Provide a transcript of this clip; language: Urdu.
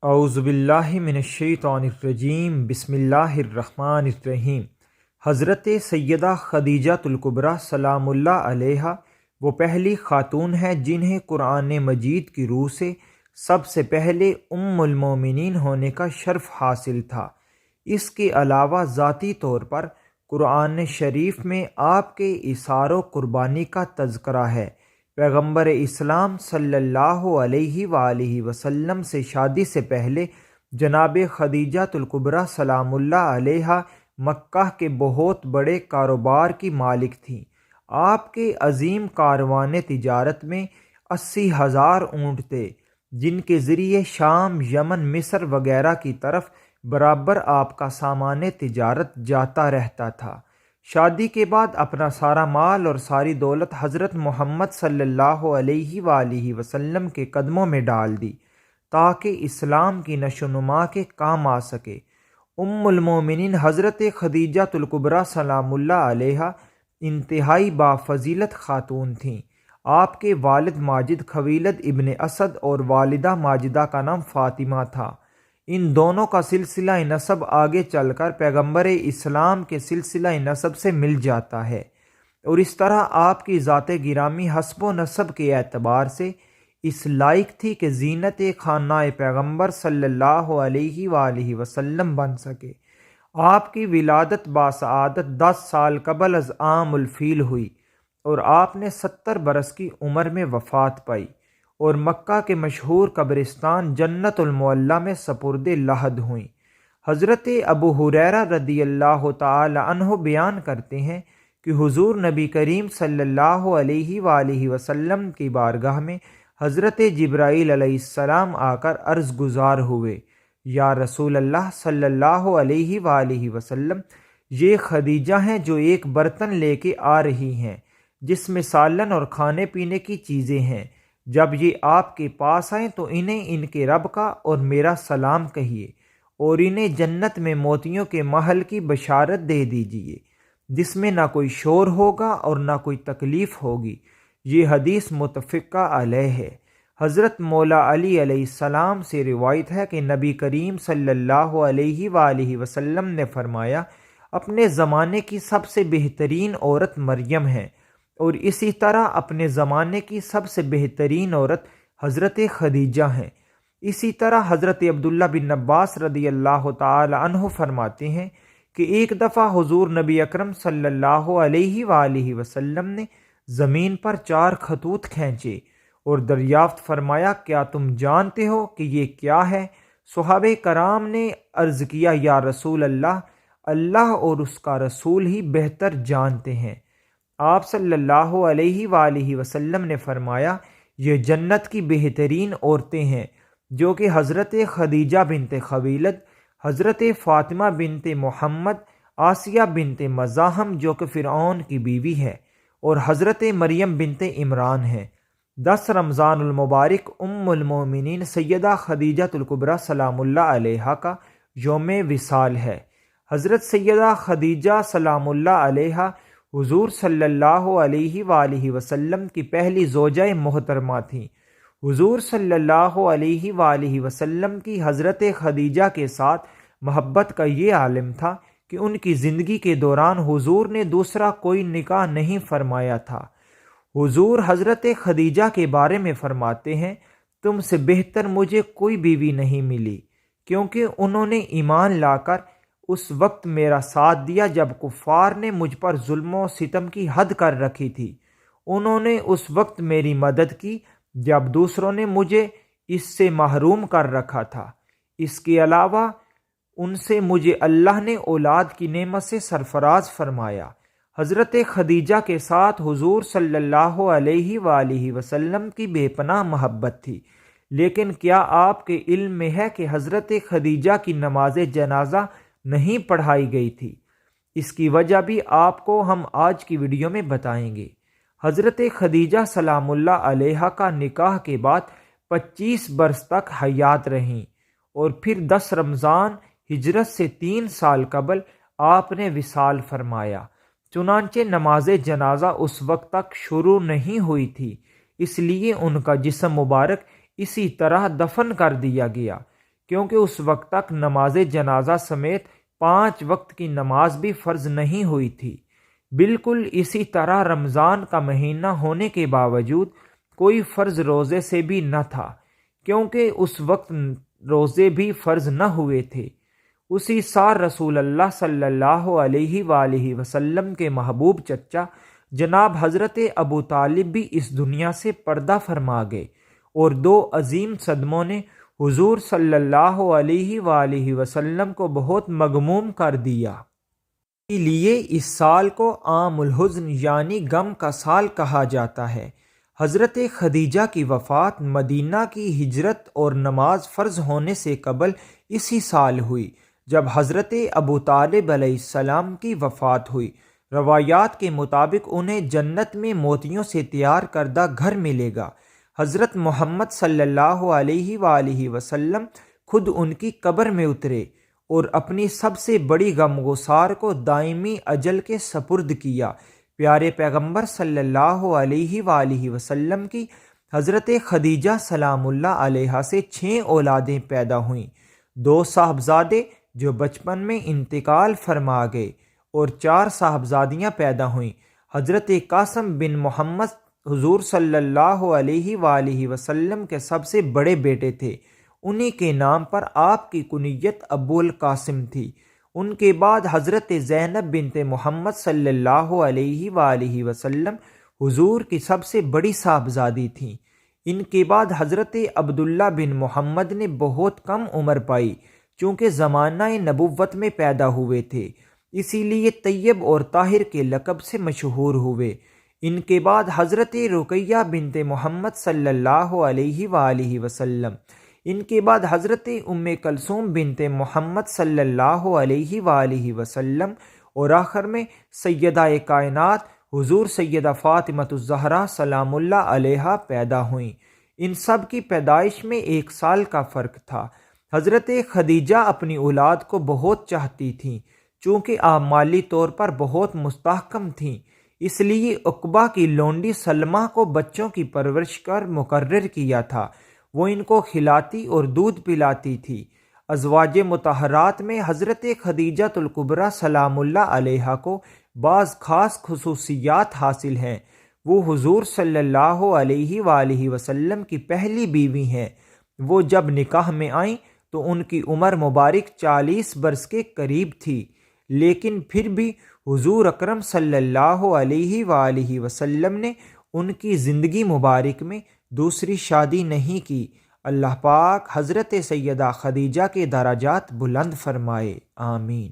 اعوذ باللہ من الشیطان الرجیم بسم اللہ الرحمن الرحیم۔ حضرت سیدہ خدیجہ الکبریٰ سلام اللہ علیہا وہ پہلی خاتون ہیں جنہیں قرآن مجید کی روح سے سب سے پہلے ام المومنین ہونے کا شرف حاصل تھا۔ اس کے علاوہ ذاتی طور پر قرآن شریف میں آپ کے ایثار و قربانی کا تذکرہ ہے۔ پیغمبر اسلام صلی اللہ علیہ وآلہ وسلم سے شادی سے پہلے جناب خدیجہ الکبریٰ سلام اللہ علیہا مکہ کے بہت بڑے کاروبار کی مالک تھیں۔ آپ کے عظیم کاروان تجارت میں 80,000 اونٹ تھے، جن کے ذریعے شام، یمن، مصر وغیرہ کی طرف برابر آپ کا سامان تجارت جاتا رہتا تھا۔ شادی کے بعد اپنا سارا مال اور ساری دولت حضرت محمد صلی اللہ علیہ وآلہ وسلم کے قدموں میں ڈال دی تاکہ اسلام کی نشو و نما کے کام آ سکے۔ ام المومنین حضرت خدیجہ الکبریٰ سلام اللہ علیہا انتہائی بافضیلت خاتون تھیں۔ آپ کے والد ماجد خویلد ابن اسد اور والدہ ماجدہ کا نام فاطمہ تھا۔ ان دونوں کا سلسلہ نسب آگے چل کر پیغمبر اسلام کے سلسلہ نسب سے مل جاتا ہے، اور اس طرح آپ کی ذات گرامی حسب و نسب کے اعتبار سے اس لائق تھی کہ زینت خانہ پیغمبر صلی اللہ علیہ وآلہ وسلم بن سکے۔ آپ کی ولادت باسعادت 10 سال قبل از عام الفیل ہوئی اور آپ نے 70 برس کی عمر میں وفات پائی اور مکہ کے مشہور قبرستان جنت المعلیٰ میں سپرد لحد ہوئیں۔ حضرت ابو ہریرہ رضی اللہ تعالی عنہ بیان کرتے ہیں کہ حضور نبی کریم صلی اللہ علیہ وآلہ وسلم کی بارگاہ میں حضرت جبرائیل علیہ السلام آ کر عرض گزار ہوئے، یا رسول اللہ صلی اللہ علیہ وآلہ وسلم، یہ خدیجہ ہیں جو ایک برتن لے کے آ رہی ہیں جس میں سالن اور کھانے پینے کی چیزیں ہیں۔ جب یہ آپ کے پاس آئیں تو انہیں ان کے رب کا اور میرا سلام کہیے، اور انہیں جنت میں موتیوں کے محل کی بشارت دے دیجیے جس میں نہ کوئی شور ہوگا اور نہ کوئی تکلیف ہوگی۔ یہ حدیث متفقہ علیہ ہے۔ حضرت مولا علی علیہ السلام سے روایت ہے کہ نبی کریم صلی اللہ علیہ وآلہ وسلم نے فرمایا، اپنے زمانے کی سب سے بہترین عورت مریم ہے، اور اسی طرح اپنے زمانے کی سب سے بہترین عورت حضرت خدیجہ ہیں۔ اسی طرح حضرت عبداللہ بن عباس رضی اللہ تعالی عنہ فرماتے ہیں کہ ایک دفعہ حضور نبی اکرم صلی اللہ علیہ وآلہ وسلم نے زمین پر 4 خطوط کھینچے اور دریافت فرمایا، کیا تم جانتے ہو کہ یہ کیا ہے؟ صحابہ کرام نے عرض کیا، یا رسول اللہ، اللہ اور اس کا رسول ہی بہتر جانتے ہیں۔ آپ صلی اللہ علیہ وآلہ وسلم نے فرمایا، یہ جنت کی بہترین عورتیں ہیں جو کہ حضرت خدیجہ بنت خویلد، حضرت فاطمہ بنت محمد، آسیہ بنت مزاحم جو کہ فرعون کی بیوی ہے، اور حضرت مریم بنت عمران ہیں۔ 10 رمضان المبارک ام المومنین سیدہ خدیجہ الکبریٰ سلام اللہ علیہا کا یوم وصال ہے۔ حضرت سیدہ خدیجہ سلام اللہ علیہا حضور صلی اللہ علیہ وآلہ وسلم کی پہلی زوجہ محترمہ تھیں۔ حضور صلی اللہ علیہ وآلہ وسلم کی حضرت خدیجہ کے ساتھ محبت کا یہ عالم تھا کہ ان کی زندگی کے دوران حضور نے دوسرا کوئی نکاح نہیں فرمایا تھا۔ حضور حضرت خدیجہ کے بارے میں فرماتے ہیں، تم سے بہتر مجھے کوئی بیوی نہیں ملی، کیونکہ انہوں نے ایمان لا کر اس وقت میرا ساتھ دیا جب کفار نے مجھ پر ظلم و ستم کی حد کر رکھی تھی۔ انہوں نے اس وقت میری مدد کی جب دوسروں نے مجھے اس سے محروم کر رکھا تھا۔ اس کے علاوہ ان سے مجھے اللہ نے اولاد کی نعمت سے سرفراز فرمایا۔ حضرت خدیجہ کے ساتھ حضور صلی اللہ علیہ وآلہ وسلم کی بے پناہ محبت تھی، لیکن کیا آپ کے علم میں ہے کہ حضرت خدیجہ کی نماز جنازہ نہیں پڑھائی گئی تھی؟ اس کی وجہ بھی آپ کو ہم آج کی ویڈیو میں بتائیں گے۔ حضرت خدیجہ سلام اللہ علیہا کا نکاح کے بعد 25 برس تک حیات رہیں، اور پھر 10 رمضان ہجرت سے 3 سال قبل آپ نے وصال فرمایا۔ چنانچہ نماز جنازہ اس وقت تک شروع نہیں ہوئی تھی، اس لیے ان کا جسم مبارک اسی طرح دفن کر دیا گیا، کیونکہ اس وقت تک نماز جنازہ سمیت 5 وقت کی نماز بھی فرض نہیں ہوئی تھی۔ بالکل اسی طرح رمضان کا مہینہ ہونے کے باوجود کوئی فرض روزے سے بھی نہ تھا، کیونکہ اس وقت روزے بھی فرض نہ ہوئے تھے۔ اسی سال رسول اللہ صلی اللہ علیہ وآلہ وسلم کے محبوب چچا جناب حضرت ابو طالب بھی اس دنیا سے پردہ فرما گئے، اور 2 عظیم صدموں نے حضور صلی اللہ علیہ وآلہ وسلم کو بہت مغموم کر دیا۔ اسی لیے اس سال کو عام الحزن یعنی غم کا سال کہا جاتا ہے۔ حضرت خدیجہ کی وفات مدینہ کی ہجرت اور نماز فرض ہونے سے قبل اسی سال ہوئی جب حضرت ابو طالب علیہ السلام کی وفات ہوئی۔ روایات کے مطابق انہیں جنت میں موتیوں سے تیار کردہ گھر ملے گا۔ حضرت محمد صلی اللہ علیہ وآلہ وسلم خود ان کی قبر میں اترے اور اپنی سب سے بڑی غمگسار کو دائمی اجل کے سپرد کیا۔ پیارے پیغمبر صلی اللہ علیہ وآلہ وسلم کی حضرت خدیجہ سلام اللہ علیہا سے 6 اولادیں پیدا ہوئیں، 2 صاحبزادے جو بچپن میں انتقال فرما گئے اور 4 صاحبزادیاں پیدا ہوئیں۔ حضرت قاسم بن محمد حضور صلی اللہ علیہ وآلہ وسلم کے سب سے بڑے بیٹے تھے، انہی کے نام پر آپ کی کنیت ابو القاسم تھی۔ ان کے بعد حضرت زینب بنت محمد صلی اللہ علیہ وآلہ وسلم حضور کی سب سے بڑی صاحبزادی تھیں۔ ان کے بعد حضرت عبداللہ بن محمد نے بہت کم عمر پائی، چونکہ زمانہ نبوت میں پیدا ہوئے تھے، اسی لیے طیب اور طاہر کے لقب سے مشہور ہوئے۔ ان کے بعد حضرت رقیہ بنت محمد صلی اللہ علیہ وآلہ وسلم، ان کے بعد حضرت ام کلثوم بنت محمد صلی اللہ علیہ وآلہ وسلم، اور آخر میں سیدہ کائنات حضور سیدہ فاطمۃ الزہرا سلام اللہ علیہا پیدا ہوئیں۔ ان سب کی پیدائش میں 1 سال کا فرق تھا۔ حضرت خدیجہ اپنی اولاد کو بہت چاہتی تھیں، چونکہ آپ مالی طور پر بہت مستحکم تھیں، اس لیے عقبہ کی لونڈی سلمہ کو بچوں کی پرورش کر مقرر کیا تھا۔ وہ ان کو کھلاتی اور دودھ پلاتی تھی۔ ازواج مطہرات میں حضرت خدیجہ الکبریٰ سلام اللہ علیہا کو بعض خاص خصوصیات حاصل ہیں۔ وہ حضور صلی اللہ علیہ وآلہ وسلم کی پہلی بیوی ہیں۔ وہ جب نکاح میں آئیں تو ان کی عمر مبارک 40 برس کے قریب تھی، لیکن پھر بھی حضور اکرم صلی اللہ علیہ وآلہ وسلم نے ان کی زندگی مبارک میں دوسری شادی نہیں کی۔ اللہ پاک حضرت سیدہ خدیجہ کے درجات بلند فرمائے، آمین۔